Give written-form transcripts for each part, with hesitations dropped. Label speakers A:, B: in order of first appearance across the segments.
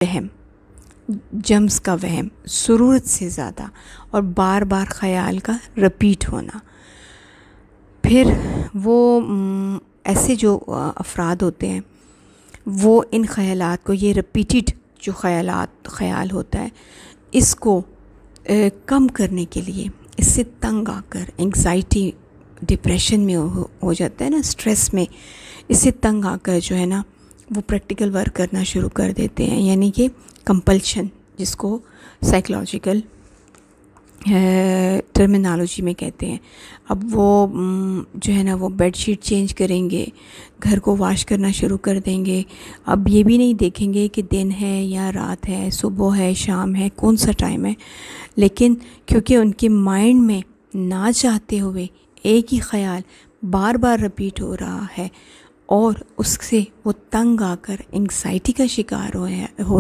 A: वहम, जम्स का वहम, ज़रूरत से ज़्यादा और बार बार ख़याल का रिपीट होना। फिर वो ऐसे जो अफराद होते हैं वो इन ख़यालात को, ये रिपीटेड जो ख़याल होता है, इसको कम करने के लिए, इससे तंग आकर एंग्ज़ाइटी डिप्रेशन में हो जाता है ना, स्ट्रेस में, इससे तंग आकर जो है ना वो प्रैक्टिकल वर्क करना शुरू कर देते हैं। यानी कि कंपल्शन, जिसको साइकोलॉजिकल टर्मिनोलॉजी में कहते हैं। अब वो जो है ना वो बेडशीट चेंज करेंगे, घर को वॉश करना शुरू कर देंगे। अब ये भी नहीं देखेंगे कि दिन है या रात है, सुबह है शाम है, कौन सा टाइम है, लेकिन क्योंकि उनके माइंड में ना चाहते हुए एक ही ख़याल बार बार रिपीट हो रहा है और उससे वो तंग आकर एंग्ज़ाइटी का शिकार हो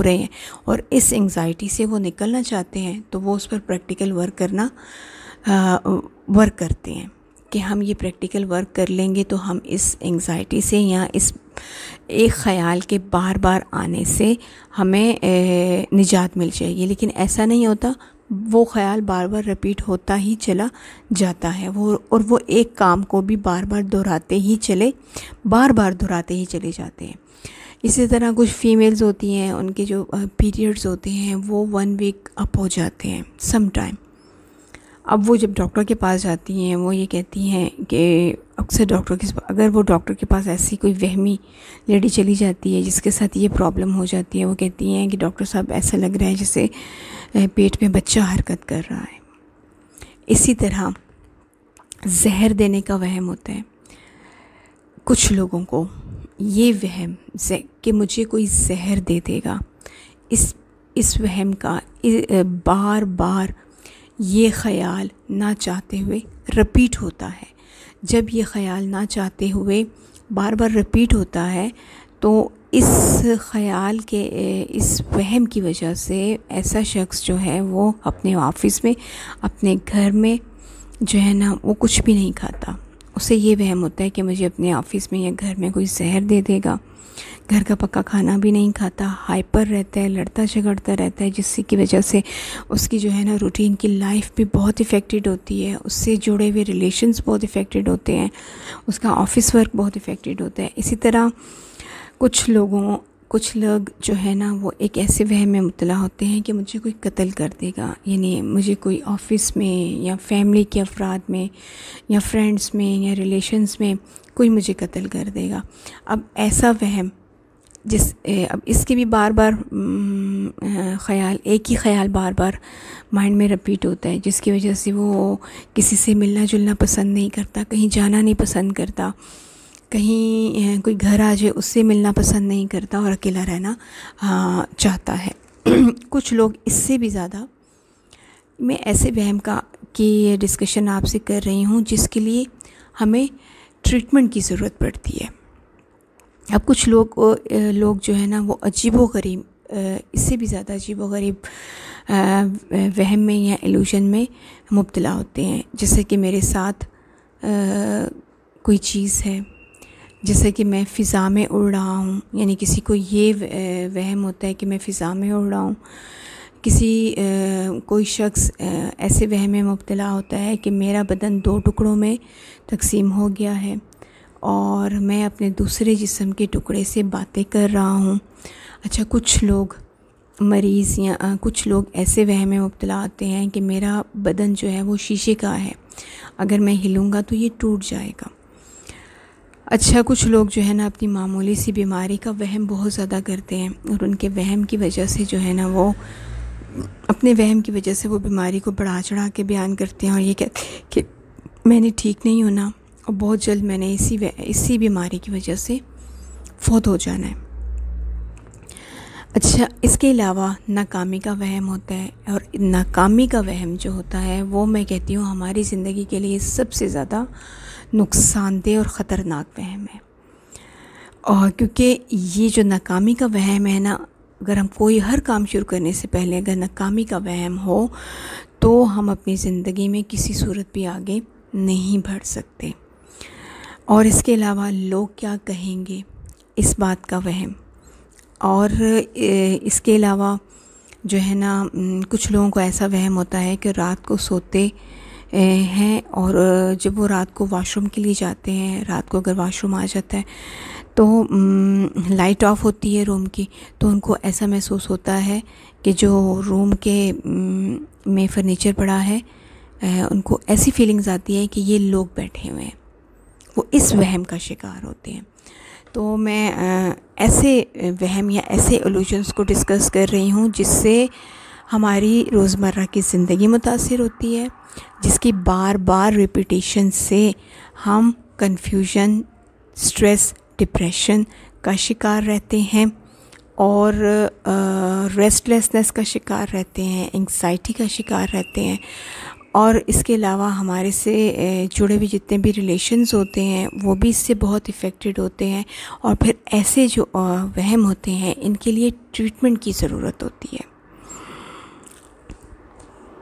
A: रहे हैं और इस एंग्ज़ाइटी से वो निकलना चाहते हैं, तो वो उस पर प्रैक्टिकल वर्क करते हैं कि हम ये प्रैक्टिकल वर्क कर लेंगे तो हम इस एंग्ज़ाइटी से या इस एक ख़याल के बार बार आने से हमें निजात मिल जाएगी। लेकिन ऐसा नहीं होता, वो ख़याल बार बार रिपीट होता ही चला जाता है, वो एक काम को भी बार बार दोहराते ही चले जाते हैं। इसी तरह कुछ फीमेल्स होती हैं, उनके जो पीरियड्स होते हैं वो 1 वीक अप हो जाते हैं सम टाइम। अब वो जब डॉक्टर के पास जाती हैं, वो ये कहती हैं कि अक्सर अगर वो डॉक्टर के पास ऐसी कोई वहमी लेडी चली जाती है जिसके साथ ये प्रॉब्लम हो जाती है, वो कहती हैं कि डॉक्टर साहब ऐसा लग रहा है जैसे पेट में बच्चा हरकत कर रहा है। इसी तरह जहर देने का वहम होता है। कुछ लोगों को ये वहम कि मुझे कोई जहर दे देगा, इस वहम का बार बार ये ख़याल ना चाहते हुए रिपीट होता है। जब ये ख़याल ना चाहते हुए बार बार रिपीट होता है तो इस ख़याल के, इस वहम की वजह से ऐसा शख्स जो है वो अपने ऑफ़िस में, अपने घर में जो है ना वो कुछ भी नहीं खाता। उसे ये वहम होता है कि मुझे अपने ऑफ़िस में या घर में कोई जहर दे देगा। घर का पक्का खाना भी नहीं खाता, हाइपर रहता है, लड़ता झगड़ता रहता है, जिससे की वजह से उसकी जो है ना रूटीन की लाइफ भी बहुत इफ़ेक्टेड होती है, उससे जुड़े हुए रिलेशंस बहुत इफ़ेक्टेड होते हैं, उसका ऑफ़िस वर्क बहुत इफ़ेक्टेड होता है। इसी तरह कुछ लोग जो है ना वो एक ऐसे वहम में मुब्तला होते हैं कि मुझे कोई कत्ल कर देगा, यानी मुझे कोई ऑफ़िस में या फैमिली के अफराद में या फ्रेंड्स में या रिलेशंस में कोई मुझे कत्ल कर देगा। अब ऐसा वहम अब इसके भी बार बार एक ही ख़याल बार बार माइंड में रिपीट होता है, जिसकी वजह से वो किसी से मिलना जुलना पसंद नहीं करता, कहीं जाना नहीं पसंद करता, कहीं कोई घर आ जाए उससे मिलना पसंद नहीं करता और अकेला रहना चाहता है। कुछ लोग इससे भी ज़्यादा, मैं ऐसे वहम की डिस्कशन आपसे कर रही हूँ जिसके लिए हमें ट्रीटमेंट की ज़रूरत पड़ती है। अब कुछ लोग जो है ना वो अजीबोगरीब, इससे भी ज़्यादा अजीबोगरीब वहम में या इल्यूजन में मुब्तला होते हैं। जैसे कि मेरे साथ कोई चीज़ है, जैसे कि मैं फ़िज़ा में उड़ रहा हूँ, यानी किसी को ये वहम होता है कि मैं फ़िज़ा में उड़ रहा हूँ। कोई शख्स ऐसे वहम में मुब्तला होता है कि मेरा बदन 2 टुकड़ों में तकसीम हो गया है और मैं अपने दूसरे जिस्म के टुकड़े से बातें कर रहा हूँ। अच्छा, कुछ लोग मरीज़ या कुछ लोग ऐसे वहम में मुब्तला होते हैं कि मेरा बदन जो है वो शीशे का है, अगर मैं हिलूँगा तो ये टूट जाएगा। अच्छा, कुछ लोग जो है ना अपनी मामूली सी बीमारी का वहम बहुत ज़्यादा करते हैं और उनके वहम की वजह से जो है ना वो अपने वहम की वजह से वो बीमारी को बढ़ा चढ़ा के बयान करते हैं और ये कहते हैं कि मैंने ठीक नहीं होना और बहुत जल्द मैंने इसी बीमारी की वजह से फौत हो जाना है। अच्छा, इसके अलावा नाकामी का वहम होता है और नाकामी का वहम जो होता है वो मैं कहती हूँ हमारी ज़िंदगी के लिए सबसे ज़्यादा नुकसानदेह और ख़तरनाक वहम है। और क्योंकि ये जो नाकामी का वहम है ना, अगर हम कोई हर काम शुरू करने से पहले अगर नाकामी का वहम हो तो हम अपनी ज़िंदगी में किसी सूरत भी आगे नहीं बढ़ सकते। और इसके अलावा लोग क्या कहेंगे, इस बात का वहम, और इसके अलावा जो है ना कुछ लोगों को ऐसा वहम होता है कि रात को सोते हैं और जब वो रात को वॉशरूम के लिए जाते हैं, रात को अगर वॉशरूम आ जाता है तो लाइट ऑफ होती है रूम की, तो उनको ऐसा महसूस होता है कि जो रूम के में फर्नीचर पड़ा है, उनको ऐसी फीलिंग्स आती है कि ये लोग बैठे हुए हैं। वो इस वहम का शिकार होते हैं। तो मैं ऐसे वहम या ऐसे इल्यूजन्स को डिस्कस कर रही हूँ जिससे हमारी रोज़मर्रा की ज़िंदगी मुतासिर होती है, जिसकी बार बार रिपीटेशन से हम कन्फ्यूजन, स्ट्रेस, डिप्रेशन का शिकार रहते हैं और रेस्टलेसनेस का शिकार रहते हैं, एंग्जाइटी का शिकार रहते हैं। और इसके अलावा हमारे से जुड़े हुए जितने भी रिलेशन्स होते हैं वो भी इससे बहुत इफ़ेक्टेड होते हैं। और फिर ऐसे जो वहम होते हैं इनके लिए ट्रीटमेंट की ज़रूरत होती है।